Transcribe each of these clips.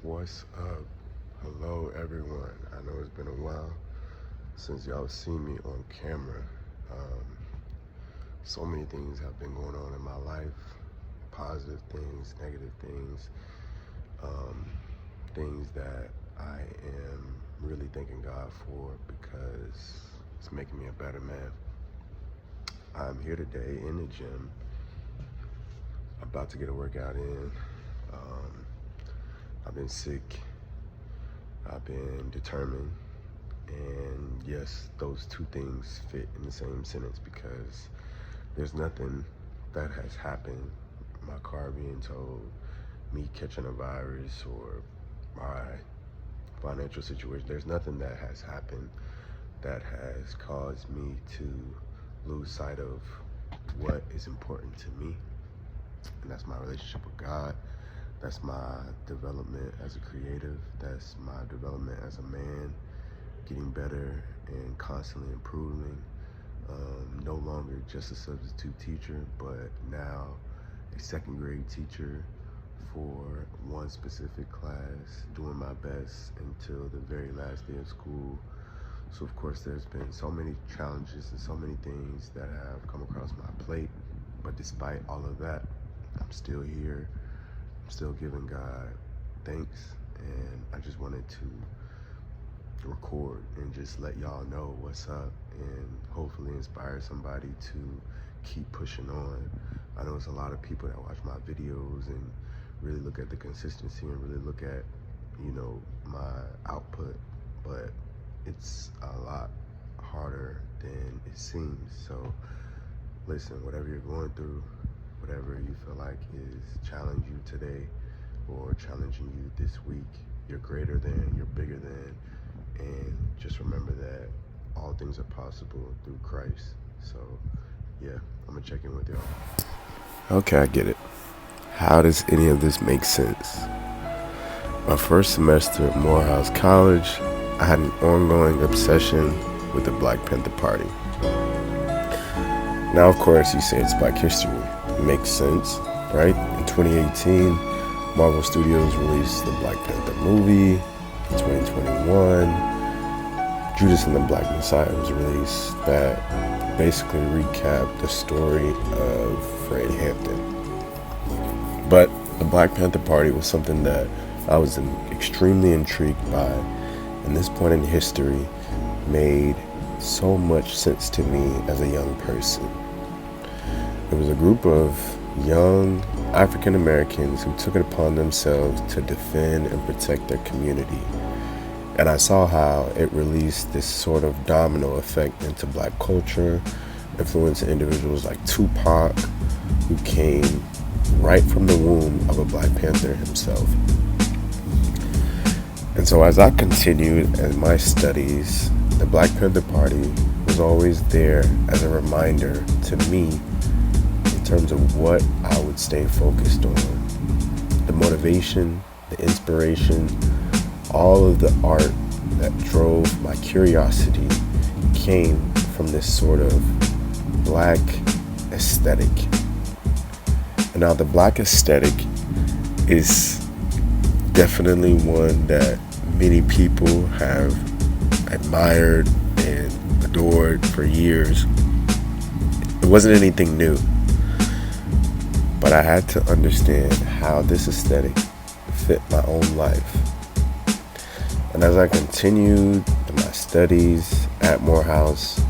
What's up? Hello, everyone. I know it's been a while since y'all seen me on camera. Um, so many things have been going on in my life, positive things, negative things, um, things that I am really thanking God for because it's making me a better man. I'm here today in the gym, about to get a workout in. Um, I've been sick. I've been determined. And yes, those two things fit in the same sentence because there's nothing that has happened. My car being towed, me catching a virus, or my financial situation. There's nothing that has happened that has caused me to lose sight of what is important to me. And that's my relationship with God. That's my development as a creative. That's my development as a man, getting better and constantly improving. No longer just a substitute teacher, but now a second grade teacher for one specific class, doing my best until the very last day of school. So of course there's been so many challenges and so many things that have come across my plate, but despite all of that, I'm still here. I'm still giving God thanks, and I just wanted to record and just let y'all know what's up and hopefully inspire somebody to keep pushing on. I know it's a lot of people that watch my videos and really look at the consistency and really look at, my output, but it's a lot harder than it seems. So listen, whatever you're going through, whatever you feel like is challenging you today or challenging you this week, you're greater than, you're bigger than, and just remember that all things are possible through Christ. So yeah, I'm gonna check in with y'all. Okay, I get it. How does any of this make sense? My first semester at Morehouse College, I had an ongoing obsession with the Black Panther Party. Now, of course, you say it's Black history. It makes sense, right? In 2018, Marvel Studios released the Black Panther movie. In 2021, Judas and the Black Messiah was released, that basically recapped the story of Fred Hampton. But the Black Panther Party was something that I was extremely intrigued by, and this point in history made so much sense to me as a young person. It was a group of young African Americans who took it upon themselves to defend and protect their community. And I saw how it released this sort of domino effect into Black culture, influencing individuals like Tupac, who came right from the womb of a Black Panther himself. And so as I continued in my studies, the Black Panther Party was always there as a reminder to me in terms of what I would stay focused on. The motivation, the inspiration, all of the art that drove my curiosity came from this sort of Black aesthetic. And now the Black aesthetic is definitely one that many people have admired and adored for years. It wasn't anything new, but I had to understand how this aesthetic fit my own life. And as I continued in my studies at Morehouse,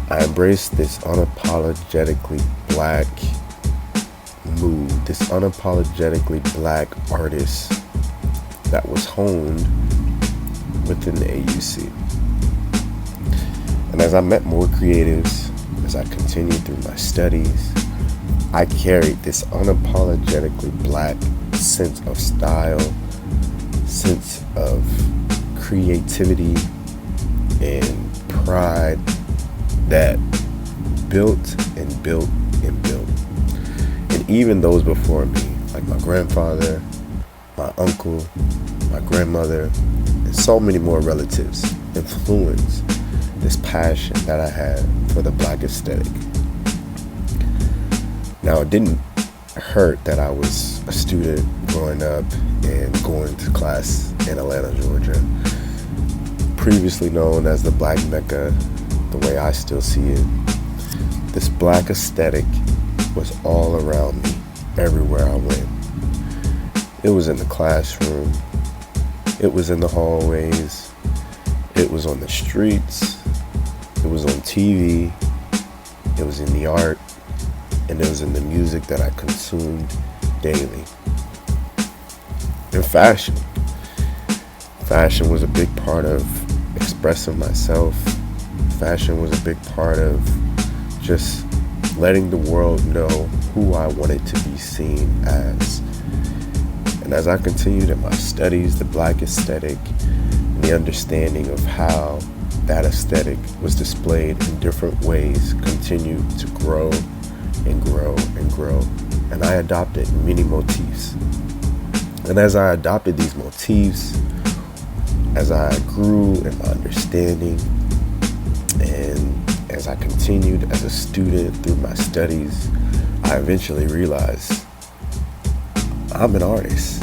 I embraced this unapologetically Black mood, this unapologetically Black artist that was honed within the AUC. And as I met more creatives, as I continued through my studies, I carried this unapologetically Black sense of style, sense of creativity, and pride that built and built and built. And even those before me, like my grandfather, my uncle, my grandmother, and so many more relatives, influenced this passion that I had for the Black aesthetic. Now, it didn't hurt that I was a student growing up and going to class in Atlanta, Georgia, previously known as the Black Mecca, the way I still see it. This black aesthetic was all around me, everywhere I went. It was in the classroom, it was in the hallways, it was on the streets, it was on TV, it was in the art, and it was in the music that I consumed daily. And fashion. Fashion was a big part of expressing myself. Fashion was a big part of just letting the world know who I wanted to be seen as. And as I continued in my studies, the black aesthetic and the understanding of how that aesthetic was displayed in different ways continued to grow and grow and grow. And I adopted many motifs. And as I adopted these motifs, as I grew in my understanding, and as I continued as a student through my studies, I eventually realized I'm an artist.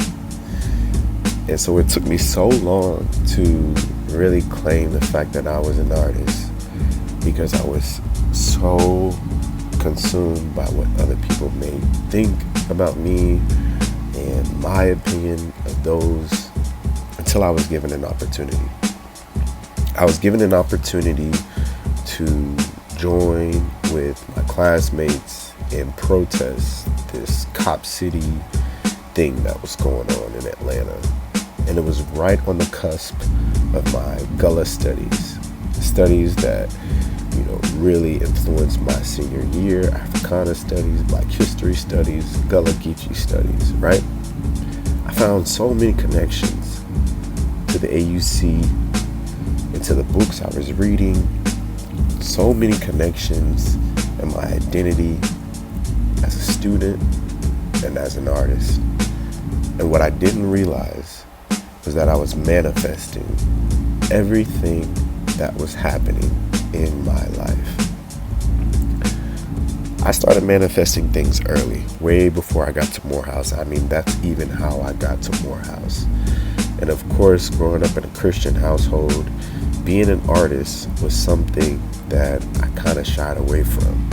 And so it took me so long to really claim the fact that I was an artist, because I was so consumed by what other people may think about me and my opinion of those, until I was given an opportunity. I was given an opportunity to join with my classmates and protest this Cop City thing that was going on in Atlanta. And it was right on the cusp of my Gullah studies that, really influenced my senior year: Africana studies, Black history studies, Gullah Geechee studies, right? I found so many connections to the AUC and to the books I was reading, so many connections in my identity as a student and as an artist. And what I didn't realize was that I was manifesting everything that was happening in my life. I started manifesting things early, way before I got to Morehouse. That's even how I got to Morehouse. And of course, growing up in a Christian household, being an artist was something that I kind of shied away from.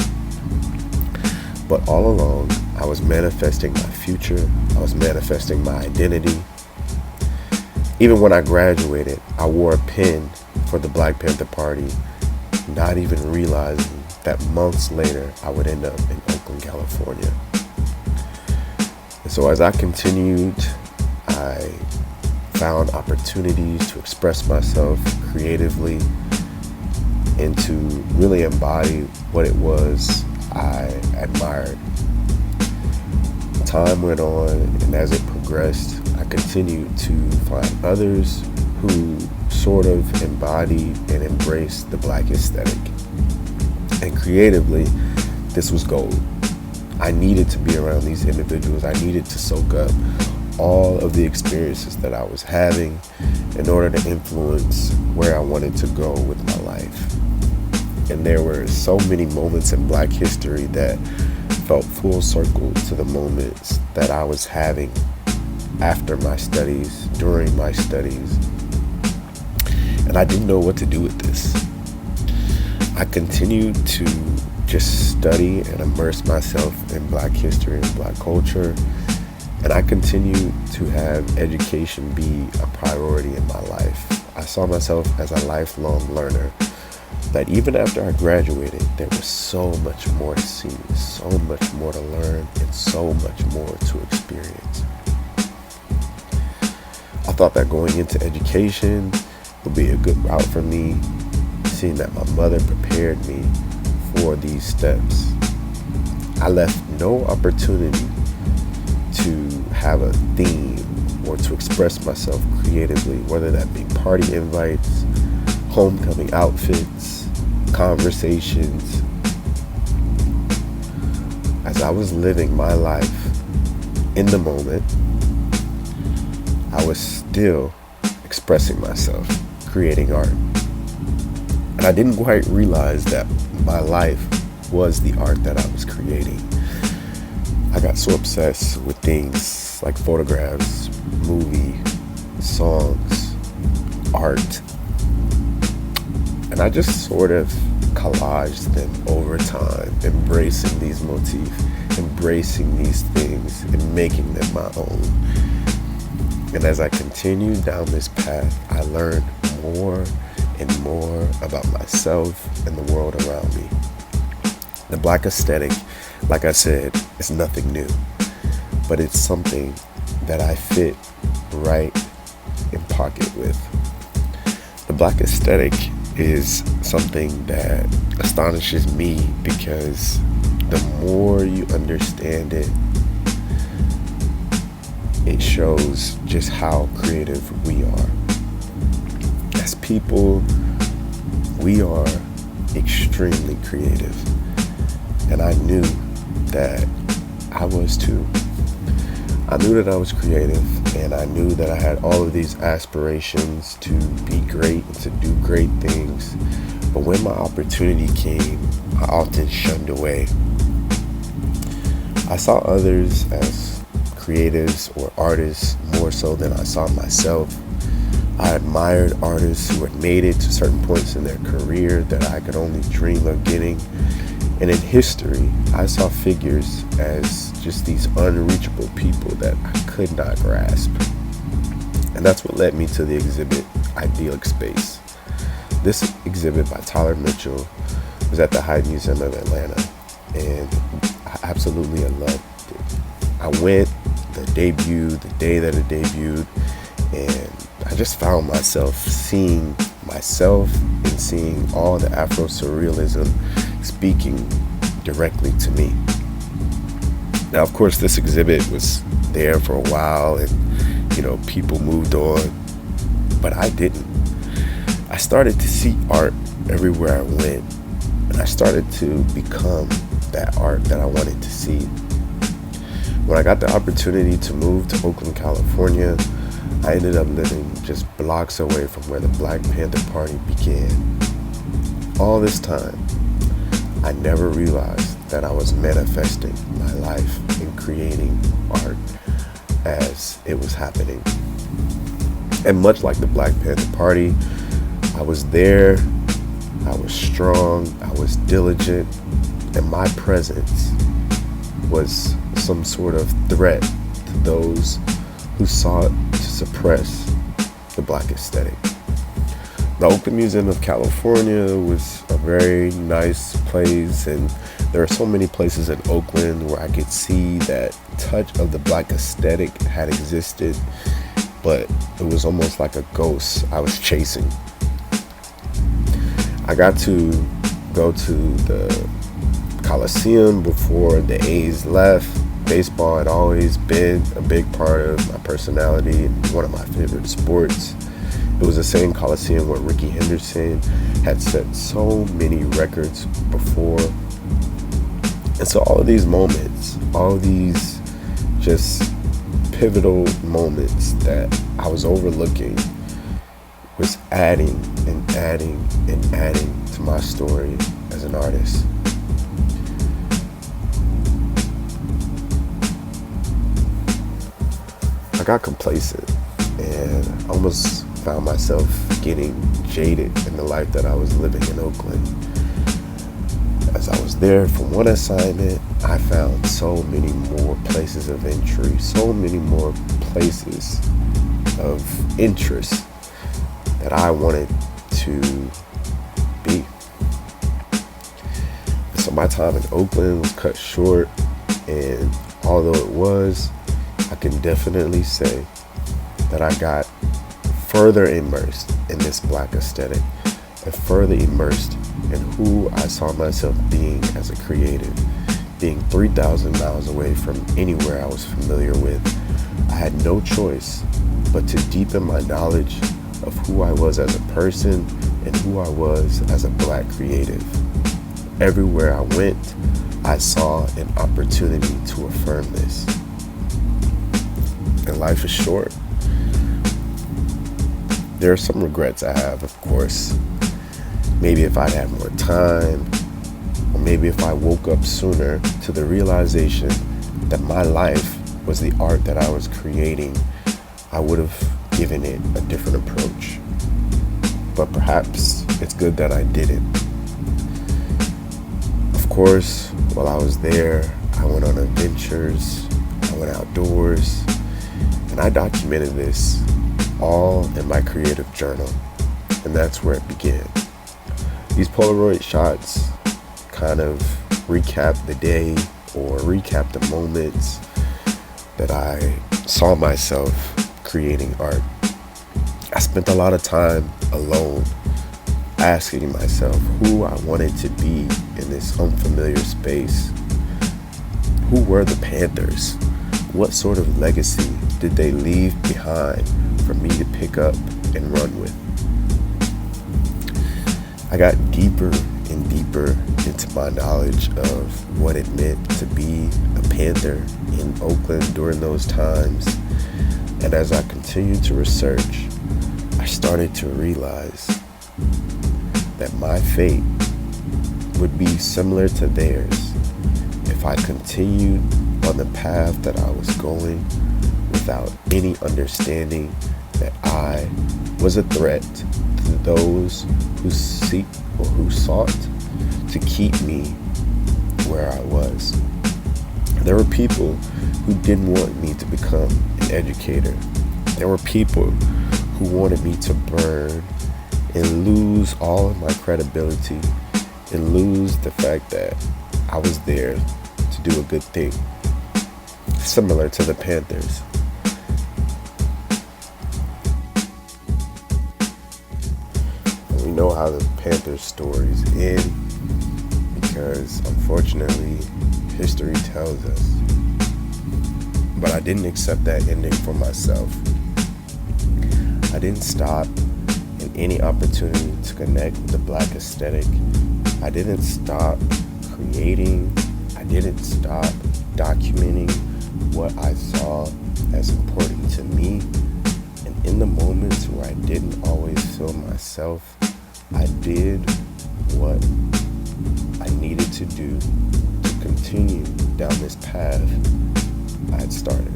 But all along, I was manifesting my future. I was manifesting my identity. Even when I graduated, I wore a pin for the Black Panther Party, not even realizing that months later I would end up in Oakland, California. And so as I continued, I found opportunities to express myself creatively and to really embody what it was I admired. Time went on, and as it progressed, I continued to find others who sort of embodied and embraced the black aesthetic. And creatively, this was gold. I needed to be around these individuals. I needed to soak up all of the experiences that I was having in order to influence where I wanted to go with my life. And there were so many moments in Black history that felt full circle to the moments that I was having after my studies, during my studies. And I didn't know what to do with this. I continued to just study and immerse myself in Black history and Black culture. And I continued to have education be a priority in my life. I saw myself as a lifelong learner, that even after I graduated, there was so much more to see, so much more to learn, and so much more to experience. I thought that going into education would be a good route for me, seeing that my mother prepared me for these steps. I left no opportunity to have a theme or to express myself creatively, whether that be party invites, homecoming outfits, conversations. As I was living my life in the moment, I was still expressing myself, creating art. And I didn't quite realize that my life was the art that I was creating. I got so obsessed with things like photographs, movie, songs, art, and I just sort of collaged them over time, embracing these motifs, embracing these things, and making them my own. And as I continued down this path, I learned more and more about myself and the world around me. The Black aesthetic, like I said, is nothing new, but it's something that I fit right in pocket with. The Black aesthetic is something that astonishes me because the more you understand it, it shows just how creative we are. As people, we are extremely creative. And I knew that I was too. I knew that I was creative, and I knew that I had all of these aspirations to be great and to do great things. But when my opportunity came, I often shunned away. I saw others as creatives or artists more so than I saw myself. I admired artists who had made it to certain points in their career that I could only dream of getting. And in history, I saw figures as just these unreachable people that I could not grasp. And that's what led me to the exhibit, Idyllic Space. This exhibit by Tyler Mitchell was at the Hyde Museum of Atlanta, and I absolutely loved it. I went the day that it debuted, and I just found myself seeing myself and seeing all the Afro-surrealism speaking directly to me. Now, of course, this exhibit was there for a while and, people moved on, but I didn't. I started to see art everywhere I went, and I started to become that art that I wanted to see. When I got the opportunity to move to Oakland, California, I ended up living just blocks away from where the Black Panther Party began. All this time, I never realized that I was manifesting my life and creating art as it was happening. And much like the Black Panther Party, I was there, I was strong, I was diligent, and my presence was some sort of threat to those who sought to suppress the Black aesthetic. The Oakland Museum of California was a very nice place, and there are so many places in Oakland where I could see that touch of the Black aesthetic had existed, but it was almost like a ghost I was chasing. I got to go to the Coliseum before the A's left. Baseball had always been a big part of my personality and one of my favorite sports. It was the same Coliseum where Ricky Henderson had set so many records before. And so all of these moments, all of these just pivotal moments that I was overlooking was adding and adding and adding to my story as an artist. I got complacent and almost found myself getting jaded in the life that I was living in Oakland. As I was there for one assignment, I found so many more places of entry, so many more places of interest that I wanted to be. So my time in Oakland was cut short, and although it was, I can definitely say that I got further immersed in this Black aesthetic and further immersed in who I saw myself being as a creative, being 3,000 miles away from anywhere I was familiar with. I had no choice but to deepen my knowledge of who I was as a person and who I was as a Black creative. Everywhere I went, I saw an opportunity to affirm this. And life is short. There are some regrets I have, of course. Maybe if I'd had more time, or maybe if I woke up sooner to the realization that my life was the art that I was creating, I would have given it a different approach. But perhaps it's good that I didn't. Of course, while I was there, I went on adventures, I went outdoors, and I documented this all in my creative journal, and that's where it began. These Polaroid shots kind of recap the day or recap the moments that I saw myself creating art. I spent a lot of time alone asking myself who I wanted to be in this unfamiliar space. Who were the Panthers? What sort of legacy did they leave behind for me to pick up and run with? I got deeper and deeper into my knowledge of what it meant to be a Panther in Oakland during those times. And as I continued to research, I started to realize that my fate would be similar to theirs if I continued on the path that I was going without any understanding that I was a threat to those who seek or who sought to keep me where I was. There were people who didn't want me to become an educator. There were people who wanted me to burn and lose all of my credibility and lose the fact that I was there to do a good thing, similar to the Panthers. And we know how the Panthers stories end because unfortunately history tells us. But I didn't accept that ending for myself. I didn't stop in any opportunity to connect with the Black aesthetic. I didn't stop creating. I didn't stop documenting what I saw as important to me. And in the moments where I didn't always feel myself, I did what I needed to do to continue down this path I had started.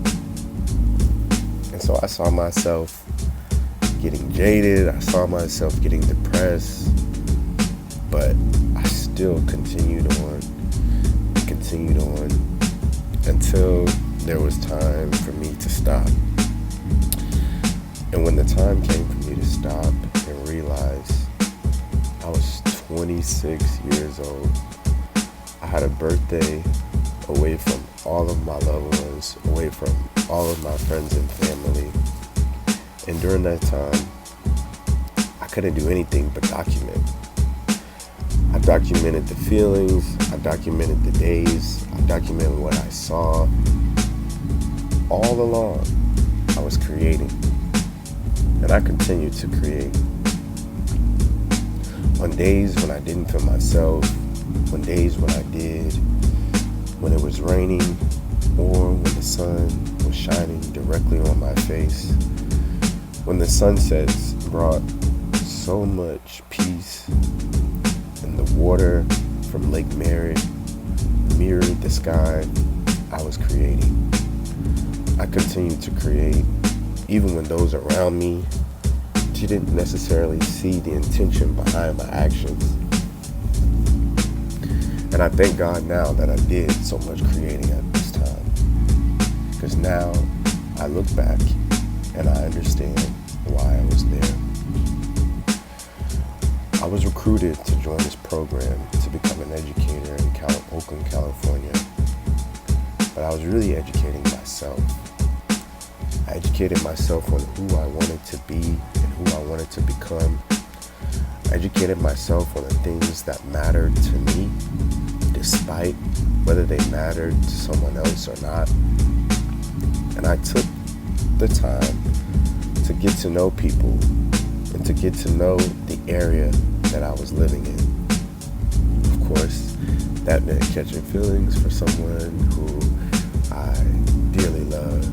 And so I saw myself getting jaded, I saw myself getting depressed, but I still continued on until there was time for me to stop. And when the time came for me to stop and realize I was 26 years old, I had a birthday away from all of my loved ones, away from all of my friends and family. And during that time, I couldn't do anything but document. I documented the feelings, I documented the days, I documented what I saw. All along, I was creating. And I continued to create. On days when I didn't feel myself, on days when I did, when it was raining, or when the sun was shining directly on my face, when the sunsets brought so much peace and the water from Lake Merritt mirrored the sky, I was creating. I continued to create even when those around me didn't necessarily see the intention behind my actions. And I thank God now that I did so much creating at this time, because now I look back and I understand why I was there. I was recruited to join this program to become an educator in Oakland, California, but I was really educating myself. I educated myself on who I wanted to be and who I wanted to become. I educated myself on the things that mattered to me, despite whether they mattered to someone else or not. And I took the time to get to know people and to get to know the area that I was living in. Of course, that meant catching feelings for someone who I dearly love.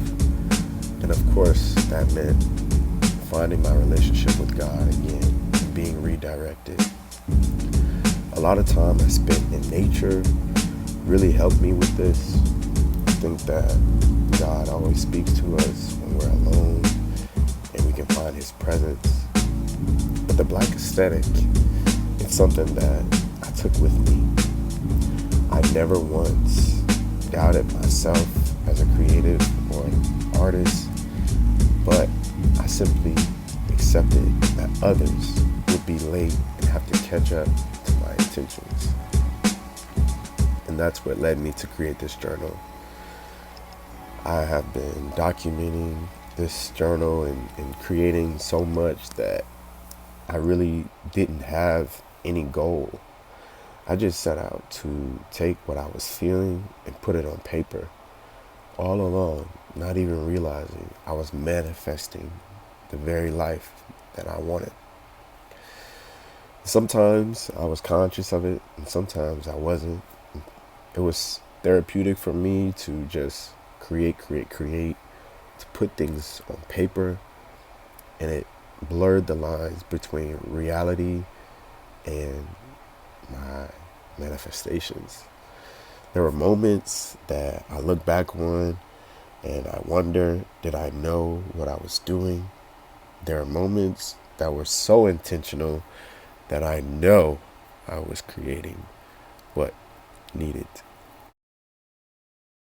And of course, that meant finding my relationship with God again and being redirected. A lot of time I spent in nature really helped me with this. think that God always speaks to us when we're alone and we can find his presence. But the black aesthetic, it's something that I took with me. I never once doubted myself as a creative or an artist, but I simply accepted that others would be late and have to catch up to my intentions. And that's what led me to create this journal. I have been documenting this journal and creating so much that I really didn't have any goal. I just set out to take what I was feeling and put it on paper. All along, not even realizing I was manifesting the very life that I wanted. Sometimes I was conscious of it, and sometimes I wasn't. It was therapeutic for me to just create, to put things on paper, and it blurred the lines between reality and my manifestations. There were moments that I look back on and I wonder, did I know what I was doing? There are moments that were so intentional that I know I was creating what needed